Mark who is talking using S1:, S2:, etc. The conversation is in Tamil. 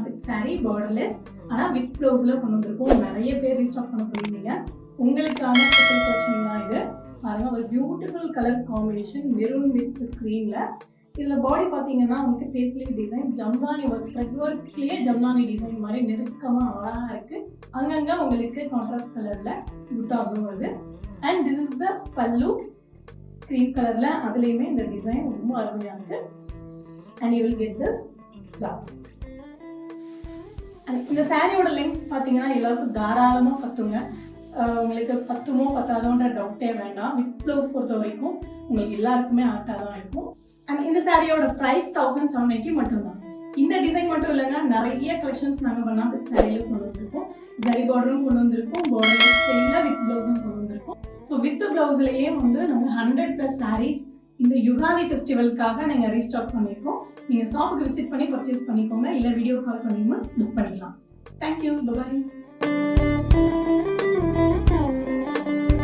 S1: வித் saree borderless ஆனா வித் ப்ளவுஸ்ல கொண்டு வந்திருக்கோம். நிறைய பேர் ரீஸ்டாக் பண்ண சொல்லிருந்தீங்க. உங்களுக்கான ஸ்பெஷல் கலெக்ஷன் தான் இது. பாருங்க ஒரு beautiful colour combination maroon with கிரீன்ல. இதுல பாடி பாத்தீங்கன்னா உங்களுக்கு paisley design Jamdani work thread ஒர்க்லயே ஜம்தானி டிசைன் மாதிரி நெருக்கமா அழகா இருக்கு. அங்கங்க உங்களுக்கு கான்ட்ராஸ்ட் கலர்ல புட்டாஸும் வருது. அண்ட் திஸ் இஸ் த பல்லு கிரீம் கலர்ல. அதுலயுமே இந்த டிசைன் ரொம்ப அருமையா இருக்கு. And you will get this blouse. இந்த சாரியோட லென்த் பார்த்தீங்கன்னா எல்லாருக்கும் தாராளமாக பத்துங்க. உங்களுக்கு பத்துமோ பத்தாதோன்ற டவுட்டே வேண்டாம். வித் ப்ளவுஸ் பொறுத்த வரைக்கும் உங்களுக்கு எல்லாருக்குமே ஆக்டாக தான் இருக்கும். அண்ட் இந்த சாரியோட ப்ரைஸ் 1780 மட்டும்தான். இந்த டிசைன் மட்டும் இல்லைங்க, நிறைய கலெக்ஷன்ஸ் நாங்கள் பண்ணால் வித் சாரியில் கொண்டு வந்திருக்கோம். ஜரி பார்டரும் கொண்டு வந்திருக்கோம், பார்டர் ஸ்டைலில் வித் ப்ளவுஸும் கொண்டு வந்திருக்கோம். ஸோ வித் ப்ளவுஸ்லேயே வந்து நாங்கள் 100+ சாரீஸ் இந்த யுகாதி ஃபெஸ்டிவலுக்காக நாங்கள் ரீஸ்டாக் பண்ணியிருக்கோம். நீங்கள் ஷாப்புக்கு விசிட் பண்ணி பர்ச்சேஸ் பண்ணிக்கோங்க, இல்லை வீடியோ கால் பண்ணிங்கன்னா புக் பண்ணிக்கலாம். தேங்க்யூ, பாய்.